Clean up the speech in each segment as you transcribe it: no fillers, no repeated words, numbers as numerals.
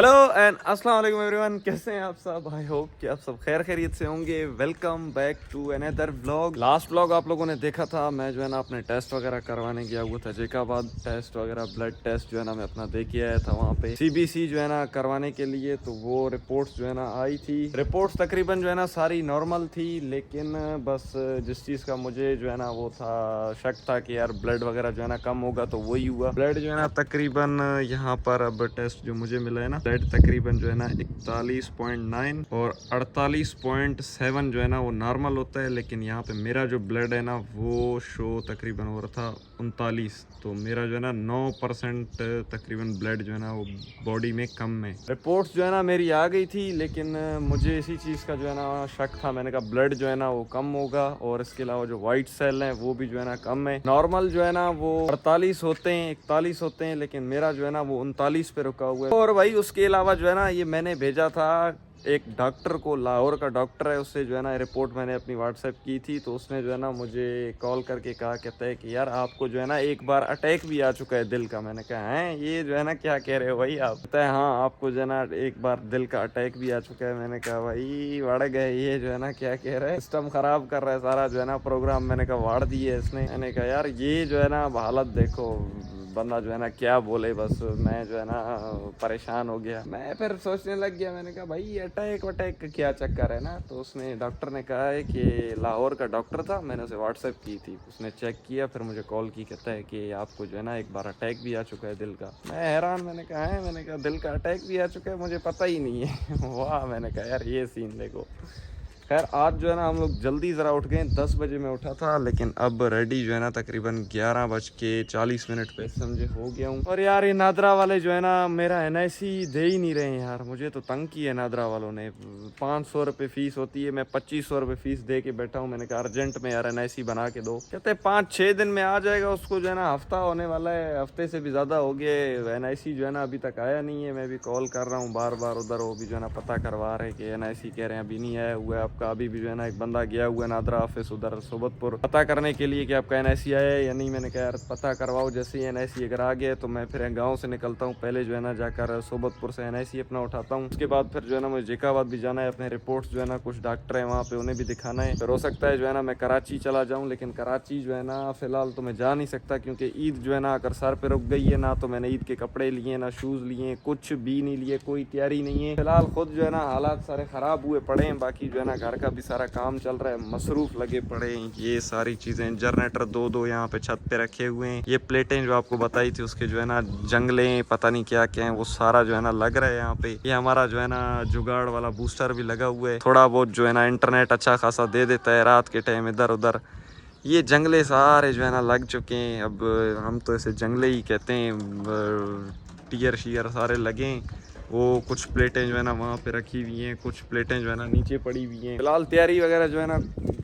Hello and अस्सलाम वालेकुम everyone, कैसे हैं आप सब। आई होप कि आप सब खैर खैरियत से होंगे। Welcome back to another vlog. Last vlog आप लोगों ने देखा था, मैं जो है ना अपने टेस्ट वगैरह करवाने गया हुआ था जेकाबाद। टेस्ट वगैरह ब्लड टेस्ट जो है ना मैं अपना दे के आया था वहाँ पे सीबीसी जो है ना करवाने के लिए। तो वो रिपोर्ट्स जो है ना आई थी। रिपोर्ट्स तकरीबन जो है ना सारी नॉर्मल थी, लेकिन बस जिस चीज़ का मुझे जो है ना वो था शक था कि यार ब्लड वगैरह जो है ना कम होगा, तो वही हुआ। ब्लड जो है ना तकरीबन यहाँ पर अब टेस्ट जो मुझे मिला है ना, ब्लड तकरीबन जो है ना 41.9 और 48.7 जो है ना वो नॉर्मल होता है। लेकिन यहाँ पे मेरा जो ब्लड है ना वो शो तकरीबन हो रहा था 39। तो मेरा जो है ना 9% तकरीबन ब्लड जो है ना वो बॉडी में कम है। रिपोर्ट्स जो है ना मेरी आ गई थी, लेकिन मुझे इसी चीज़ का जो है ना शक था। मैंने कहा ब्लड जो है ना वो कम होगा, और इसके अलावा जो वाइट सेल हैं वो भी जो है ना कम है। नॉर्मल जो है ना वो 48 होते हैं, 41 होते हैं, लेकिन मेरा जो है ना वो 39 पे रुका हुआ है। और भाई उसके अलावा जो है ना ये मैंने भेजा था एक डॉक्टर को, लाहौर का डॉक्टर है, उससे जो है ना रिपोर्ट मैंने अपनी व्हाट्सएप की थी। तो उसने जो है ना मुझे कॉल करके कहा, कहता है कि यार आपको जो है ना एक बार अटैक भी आ चुका है दिल का। मैंने कहा है ये जो है ना क्या कह रहे हो भाई आप। कहता है हाँ आपको जो है ना एक बार दिल का अटैक भी आ चुका है। मैंने कहा भाई वाड़ गए, ये जो है ना क्या कह रहे हैं, सिस्टम खराब कर रहा है सारा जो है ना प्रोग्राम। मैंने कहा वाड़ दी है इसने। मैंने कहा यार ये जो है ना हालत देखो, बंदा जो है ना क्या बोले। बस मैं जो है ना परेशान हो गया। मैं फिर सोचने लग गया, मैंने कहा भाई अटैक वटैक का क्या चक्कर है ना। तो उसने डॉक्टर ने कहा है कि लाहौर का डॉक्टर था, मैंने उसे व्हाट्सएप की थी, उसने चेक किया फिर मुझे कॉल की। कहता है कि आपको जो है ना एक बार अटैक भी आ चुका है दिल का। मैं हैरान, मैंने कहा है, मैंने कहा दिल का अटैक भी आ चुका है, मुझे पता ही नहीं है। वाह, मैंने कहा यार ये सीन देखो। खैर आज जो है ना हम लोग जल्दी ज़रा उठ गए, 10 बजे मैं उठा था, लेकिन अब रेडी जो है ना तकरीबन 11:40 पे समझे हो गया हूँ। और यार ये नादरा वाले जो है ना मेरा एनआईसी दे ही नहीं रहे हैं यार। मुझे तो तंग की है नादरा वालों ने। 500 रुपये फ़ीस होती है, मैं 2500 रुपये फ़ीस दे के बैठा हूँ। मैंने कहा अर्जेंट में यार एनआईसी बना के दो। कहते हैं 5-6 दिन में आ जाएगा। उसको जो है ना हफ्ता होने वाला है, हफ्ते से भी ज़्यादा हो गया। एनआईसी जो है ना अभी तक आया नहीं है। मैं भी कॉल कर रहा हूँ बार बार उधर, वो भी जो है ना पता करवा रहे हैं कि एनआईसी कह रहे हैं अभी नहीं आया हुआ है आपका। अभी भी जो है ना एक बंदा गया हुआ है नादरा ऑफिस उधर सोबतपुर पता करने के लिए कि आपका एनआईसी आया है या नहीं। मैंने कहा यार पता करवाओ, जैसे ही एनआईसी अगर आ गया तो मैं फिर गाँव से निकलता हूँ। पहले जो है ना जाकर सोबतपुर से एनआईसी अपना उठाता हूँ। उसके बाद फिर जो है ना मुझे जेकाबाद भी जाना है। अपने रिपोर्ट्स जो है ना कुछ डॉक्टर हैं वहाँ पे उन्हें भी दिखाना है। फिर हो सकता है जो है ना मैं कराची चला जाऊँ, लेकिन कराची जो है ना फिलहाल तो मैं जा नहीं सकता, क्योंकि ईद जो है ना अगर सर पे रुक गई है ना, तो मैंने ईद के कपड़े लिए ना शूज़ लिए, कुछ भी नहीं लिए, कोई तैयारी नहीं है। फिलहाल खुद जो है ना हालात सारे ख़राब हुए पड़े हैं। बाकी जो है ना घर का भी सारा काम चल रहा है, मसरूफ़ लगे पड़े हैं। ये सारी चीज़ें, जनरेटर दो यहाँ पे छत पे रखे हुए हैं। ये प्लेटें जो आपको बताई थी उसके जो है ना जंगले पता नहीं क्या क्या है, वो सारा जो है ना लग रहा है यहाँ पे। ये हमारा जो है ना जुगाड़ वाला बूस्टर भी लगा हुआ है। थोड़ा बहुत जो है ना इंटरनेट अच्छा खासा दे देता है रात के टाइम इधर उधर। ये जंगले सारे जो है ना लग चुके हैं। अब हम तो इसे जंगले ही कहते हैं। टीयर शीयर सारे लगे हैं। वो कुछ प्लेटें जो है ना वहाँ पे रखी हुई हैं, कुछ प्लेटें जो है ना नीचे पड़ी हुई हैं। फिलहाल तैयारी वगैरह जो है ना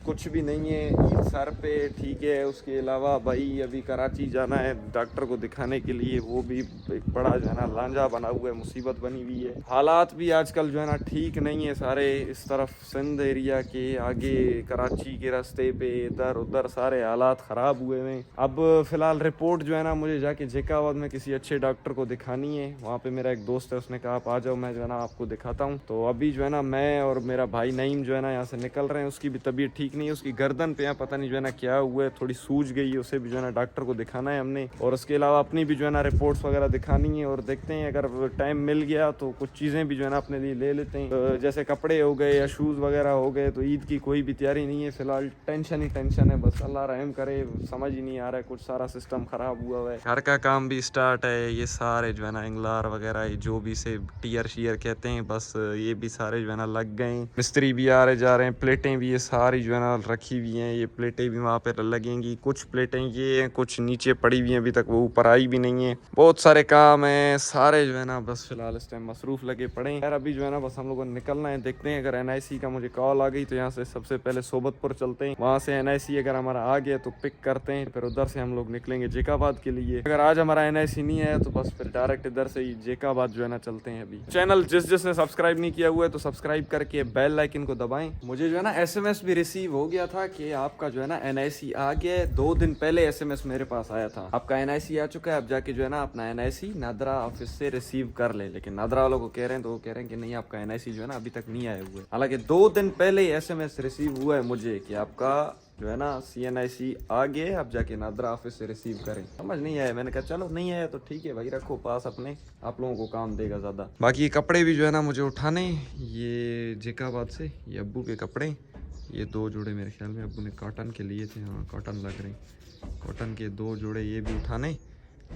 कुछ भी नहीं है। ईद सर पे ठीक है। उसके अलावा भाई अभी कराची जाना है डॉक्टर को दिखाने के लिए, वो भी एक बड़ा जो है ना लांझा बना हुआ है, मुसीबत बनी हुई है। हालात भी आजकल जो है ना ठीक नहीं है सारे। इस तरफ सिंध एरिया के आगे कराची के रास्ते पे इधर उधर सारे हालात ख़राब हुए हैं। अब फ़िलहाल रिपोर्ट जो है ना मुझे जाके जेकाबाद में किसी अच्छे डॉक्टर को दिखानी है। वहाँ पे मेरा एक दोस्त है, उसने कहा आप आ जाओ, मैं जो है ना आपको दिखाता हूँ। तो अभी जो है ना मैं और मेरा भाई नईम जो है ना यहाँ से निकल रहे हैं। उसकी भी तबीयत ठीक नहीं है, उसकी गर्दन पे यहाँ पता नहीं जो है ना क्या हुआ है, थोड़ी सूज गई है। उसे भी जो है ना डॉक्टर को दिखाना है हमने। और उसके अलावा अपनी भी जो है ना रिपोर्ट्स वगैरह दिखानी है। और देखते हैं अगर टाइम मिल गया तो कुछ चीज़ें भी जो है ना अपने लिए ले लेते हैं, जैसे कपड़े हो गए या शूज़ वगैरह हो गए। तो ईद की कोई भी तैयारी नहीं है फिलहाल, टेंशन ही टेंशन है। बस अल्लाह रहम करे, समझ ही नहीं आ रहा है, कुछ सारा सिस्टम ख़राब हुआ है। घर का काम भी स्टार्ट है। ये सारे जो है ना इंगलार वगैरह जो भी से टीयर शीयर कहते हैं, बस ये भी सारे जो है ना लग गए। मिस्त्री भी आ रहे जा रहे हैं। प्लेटें भी ये सारी जो है ना रखी हुई हैं। ये प्लेटें भी वहाँ पर लगेंगी। कुछ प्लेटें ये हैं, कुछ नीचे पड़ी हुई हैं, अभी तक वो ऊपर आई भी नहीं है। बहुत सारे काम हैं सारे जो है ना, बस फिलहाल इस टाइम मसरूफ़ लगे पड़े हैं। यार अभी जो है ना बस हम लोगों को निकलना है। देखते हैं अगर एनआईसी का मुझे कॉल आ गई तो यहाँ से सबसे पहले सोबतपुर चलते हैं। वहाँ से एनआईसी अगर हमारा आ गया तो पिक करते हैं, फिर उधर से हम लोग निकलेंगे जेकाबाद के लिए। अगर आज हमारा एनआईसी नहीं आया तो बस फिर डायरेक्ट इधर से ही जेकाबाद जो है ना चलते हैं। अभी चैनल जिसने सब्सक्राइब नहीं किया हुआ है तो सब्सक्राइब करके बेल आइकन को दबाएं। मुझे जो है ना एसएमएस भी रिसीव हो गया था कि आपका जो है ना NIC आ गया है। 2 दिन पहले SMS मेरे पास आया था, आपका NIC आ चुका है, अब जाके जो है ना अपना NIC नादरा ऑफिस से रिसीव कर ले। लेकिन नादरा वालों को कह रहे हैं तो वो कह रहे हैं कि नहीं, आपका NIC जो है ना अभी तक नहीं आया हुआ है। हालांकि 2 दिन पहले ही SMS रिसीव हुआ है मुझे कि आपका जो है ना CNIC आ गए, अब जाके नादरा ऑफिस से रिसीव करें। समझ नहीं आया, मैंने कहा चलो नहीं आया तो ठीक है भाई, रखो पास अपने, आप लोगों को काम देगा ज़्यादा। बाकी ये कपड़े भी जो है ना मुझे उठाने, ये जेकाबाद से, ये अब्बू के कपड़े, ये 2 जोड़े मेरे ख्याल में अब्बू ने कॉटन के लिए थे, हाँ कॉटन लग रहे, कॉटन के 2 जोड़े ये भी उठाने।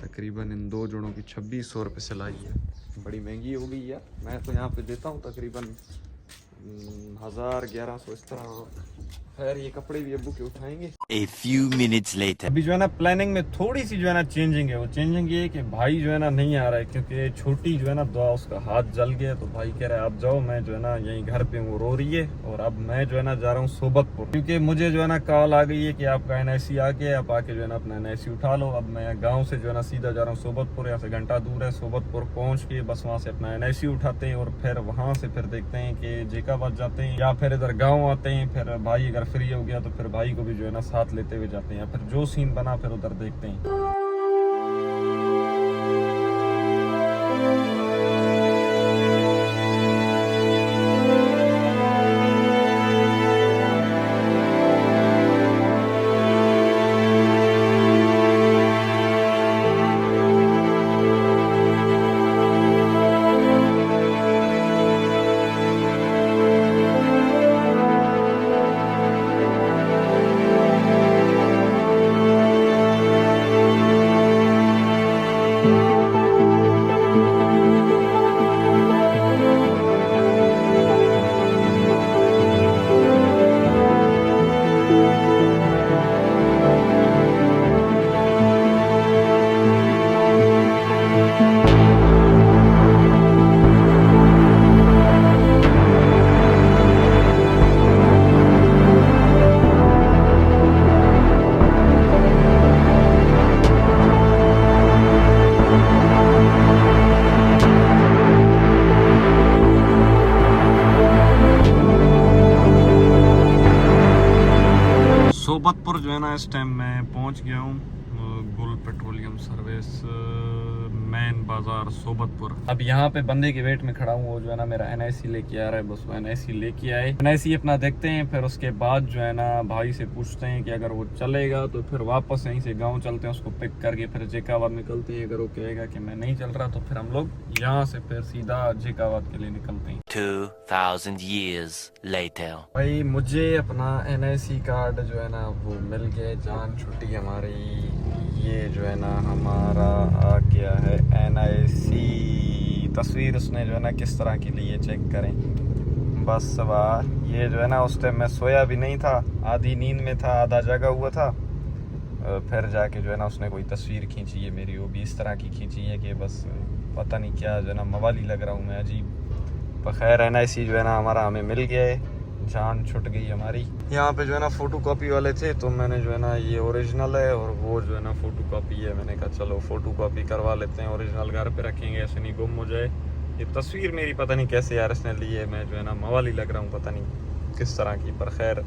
तकरीबन इन 2 जोड़ों की 2600 रुपये सिलाई है, बड़ी महंगी हो गई यार। मैं तो यहाँ पे देता हूँ तकरीबन 1000-1100 इस तरह। खैर ये कपड़े भी अब्बू के उठाएंगे। A few minutes later. अभी जो है ना प्लानिंग में थोड़ी सी जो है ना चेंजिंग है। वो चेंजिंग ये है कि भाई जो है ना नहीं आ रहा है, क्योंकि छोटी जो है ना दुआ उसका हाथ जल गया, तो भाई कह रहा है आप जाओ, मैं जो है ना यहीं घर पे वो रो रही है। और अब मैं जो है ना जा रहा हूँ सोबतपुर, क्योंकि मुझे जो है ना कॉल आ गई है कि आपका NIC आ गया, आप आके जो है ना अपना NIC उठा लो। अब मैं गाँव से जो है ना सीधा जा रहा हूँ सोबतपुर, यहाँ से घंटा दूर है। सोबतपुर पहुँच के बस वहाँ से अपना NIC उठाते हैं और फिर वहाँ से फिर देखते हैं कि जेकाबाद जाते हैं या फिर इधर गाँव आते हैं। फिर भाई अगर फ्री हो गया तो फिर भाई को भी जो है ना साथ लेते हुए जाते हैं, या फिर जो सीन बना फिर उधर देखते हैं। सोबतपुर जो है ना इस टाइम मैं पहुंच गया हूँ, गुल पेट्रोलियम सर्विस मेन बाजार सोबतपुर। अब यहाँ पे बंदे के वेट में खड़ा हूँ, वो जो है ना मेरा NIC लेके आ रहा है, बस वो NIC लेके आए, NIC अपना देखते हैं। फिर उसके बाद जो है ना भाई से पूछते हैं कि अगर वो चलेगा तो फिर वापस यहीं से गाँव चलते हैं, उसको पिक करके फिर जेकाबाद निकलते हैं। अगर वो कहेगा कि मैं नहीं चल रहा तो फिर हम लोग यहाँ से फिर सीधा जेकाबाद के लिए निकलते हैं। 2000 years later. भाई मुझे अपना NIC कार्ड जो है ना वो मिल गया, जान छुट्टी हमारी। ये जो है ना हमारा आ गया है NIC, तस्वीर उसने जो है ना किस तरह की ली है चेक करें। बस वाह, ये जो है ना उस टाइम मैं सोया भी नहीं था, आधी नींद में था, आधा जगा हुआ था। फिर जाके जो है ना उसने कोई तस्वीर खींची है मेरी, वो भी इस तरह की खींची है कि बस पता नहीं क्या जो है ना मवाली लग रहा हूँ मैं, अजीब। पर खैर NIC जो है ना हमारा हमें मिल गया है, जान छुट गई हमारी। यहाँ पे जो है ना फ़ोटो कॉपी वाले थे, तो मैंने जो है ना ये ओरिजिनल है और वो जो है ना फ़ोटो कॉपी है। मैंने कहा चलो फ़ोटो कॉपी करवा लेते हैं, ओरिजिनल घर पे रखेंगे, ऐसे नहीं गुम हो जाए। ये तस्वीर मेरी पता नहीं कैसे यार इसने ली है, मैं जो है ना मवाली लग रहा हूँ पता नहीं किस तरह की। पर खैर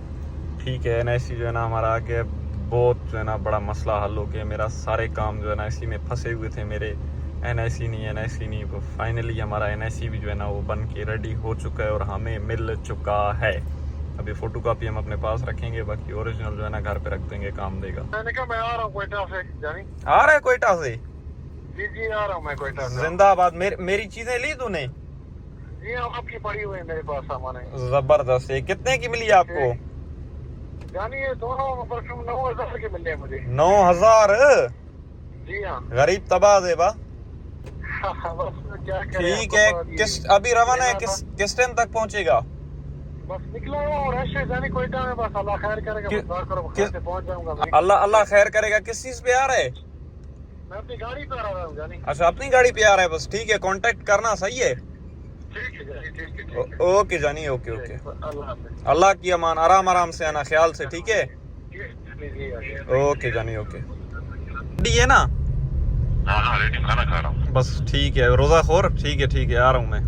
ठीक है, NIC जो है ना हमारा आगे बहुत जो है ना बड़ा मसला हल हो गया। मेरा सारे काम जो है ना इसी में फंसे हुए थे मेरे, NIC नहीं। वो फाइनली हमारा NIC भी जो है ना वो बन के रेडी हो चुका है और हमें मिल चुका है। अभी फोटो कॉपी हम अपने पास रखेंगे, बाकी ओरिजिनल जो है ना घर पे रख देंगे, काम देगा। मैंने कहा मैं आ रहा हूँ कोयटा से, जानी आ रहा है कोयटा से? जी जी आ रहा हूँ मैं कोयटा से। जिंदाबाद। मेरी चीजें ली तूने? जी हाँ, आपकी पड़ी हुई है मेरे पास सामान है। जबरदस्त है। कितने की मिली आपको? जानी ये दोनों परफ्यूम 9000 के मिले मुझे। 9000? जी हाँ। गरीब तबाह है बा। बस क्या करें, ठीक है, किस अभी रवाना है, किस टाइम तक पहुंचेगा? बस निकला हुआ और ऐसे जानी कोयटा में, बस अल्लाह खैर करेगा, बस दुआ करो खैर से पहुंच जाऊंगा मैं। अल्लाह खैर करेगा। किस चीज पे आ रहा है? मैं अपनी गाड़ी पे आ रहा हूँ जानी। अच्छा, अपनी गाड़ी पे आ रहा है, बस ठीक है, कांटेक्ट करना, सही है? ठीक है जानी, ठीक है। ओके जानी, ओके ओके। अल्लाह हाफिज़। अल्लाह की अमान, आराम से आना, ख्याल से, ठीक है? जी ओके जानी, ओके। रेडी है ना? हाँ रेडी, खाना खा रहा हूँ बस ठीक है, रोजा खोर, ठीक है आ रहा हूँ मैं।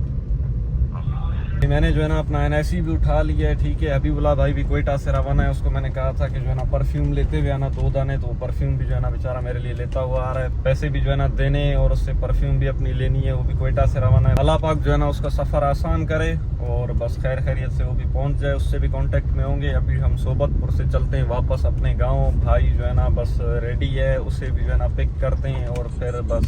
मैंने जो है ना अपना NIC भी उठा लिया है, ठीक है। हबीबुल्लाह भाई भी कोयटा से रवाना है, उसको मैंने कहा था कि जो है ना परफ्यूम लेते हुए आना 2 दाने, तो परफ्यूम भी जो है ना बेचारा मेरे लिए लेता हुआ आ रहा है। पैसे भी जो है ना देने और उससे परफ्यूम भी अपनी लेनी है, वो भी कोयटा से रवाना है। अल्लाह पाक जो है ना उसका सफ़र आसान करे और बस खैर खैरियत से वो भी पहुंच जाए, उससे भी कांटेक्ट में होंगे। अभी हम सोबतपुर से चलते हैं वापस अपने गाँव। भाई जो है ना बस रेडी है, उसे भी जो है ना पिक करते हैं और फिर बस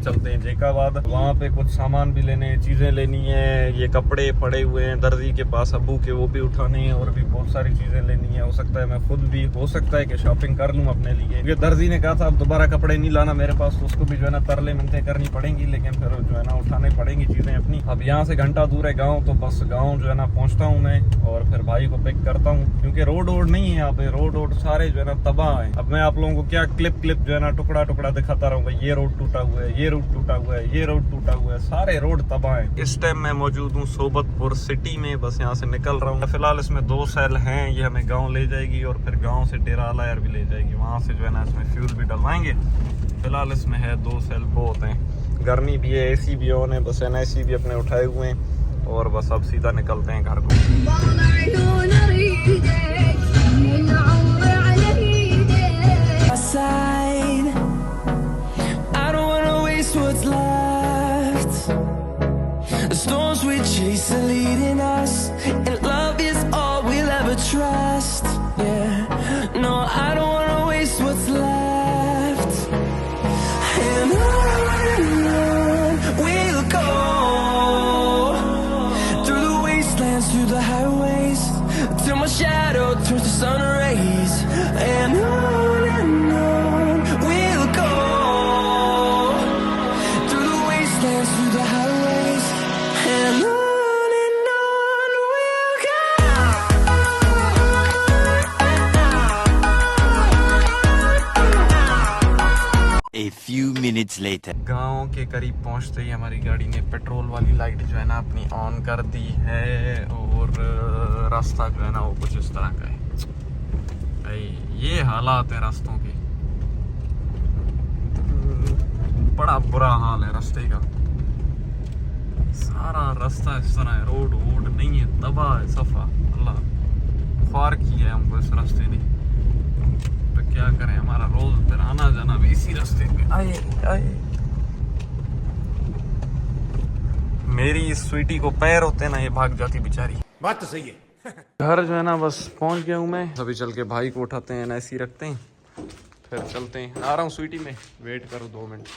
चलते हैं जेकाबाद। वहाँ पे कुछ सामान भी लेने, चीज़ें लेनी है, ये कपड़े पड़े हुए हैं दर्जी के पास अब्बू के, वो भी उठाने हैं और भी बहुत सारी चीज़ें लेनी है। हो सकता है मैं खुद भी, हो सकता है कि शॉपिंग कर लूँ अपने लिए, क्योंकि दर्जी ने कहा था अब दोबारा कपड़े नहीं लाना मेरे पास, तो उसको भी जो है ना तरले मिन्नतें करनी पड़ेंगी, लेकिन फिर जो है ना उठाने पड़ेंगी चीज़ें अपनी। अब यहाँ से घंटा दूर है गाँव, तो बस गाँव जो है ना पहुँचता हूँ मैं और फिर भाई को पिक करता हूँ, क्योंकि रोड नहीं है यहाँ पे, रोड सारे जो है ना तबाह है। अब मैं आप लोगों को क्या क्लिप जो है ना टुकड़ा दिखाता रहूँगा, ये रोड टूटा हुआ है, ये रोड टूटा हुआ है, ये रोड टूटा हुआ है, सारे रोड तबाह है। इस टाइम मैं मौजूद हूँ सोबतपुर सिटी में, बस यहाँ से निकल रहा हूँ। फिलहाल इसमें 2 सेल हैं, ये हमें गांव ले जाएगी और फिर गांव से डेरा आलायर भी ले जाएगी, वहाँ से जो है ना इसमें फ्यूल भी डलवाएंगे। फिलहाल इसमें है 2 सेल बहुत हैं, गर्मी भी है, AC भी ऑन है, बस NIC भी अपने उठाए हुए हैं और बस अब सीधा निकलते हैं घर को। Storms we chase are leading us, and love is all we'll ever trust. Yeah, no, I don't wanna waste what's left. And on we'll go, through the wastelands, through the highways, till my shadow turns to sun rays. And on we'll go, through the wastelands, through the highways. And on we'll go. A few minutes later. गांव के करीब पहुंचते ही हमारी गाड़ी ने petrol वाली light जो है ना अपनी ऑन कर दी है और रास्ता जो है ना वो कुछ इस तरह का है। भाई ये हालात है रास्तों के, बड़ा बुरा हाल है रास्ते का, सारा रास्ता इस तरह है, रोड नहीं है, तबाह है सफा। अल्लाह ख्वार किया है हमको इस रास्ते ने, तो क्या करें, हमारा रोज फिर आना जाना भी इसी रास्ते पे। आए मेरी स्वीटी को पैर होते ना ये भाग जाती बेचारी। बात तो सही है। घर जो है ना बस पहुंच गया हूँ मैं, अभी चल के भाई को उठाते हैं, NIC रखते हैं, फिर चलते हैं। आ रहा हूँ स्वीटी में, वेट करो 2 मिनट।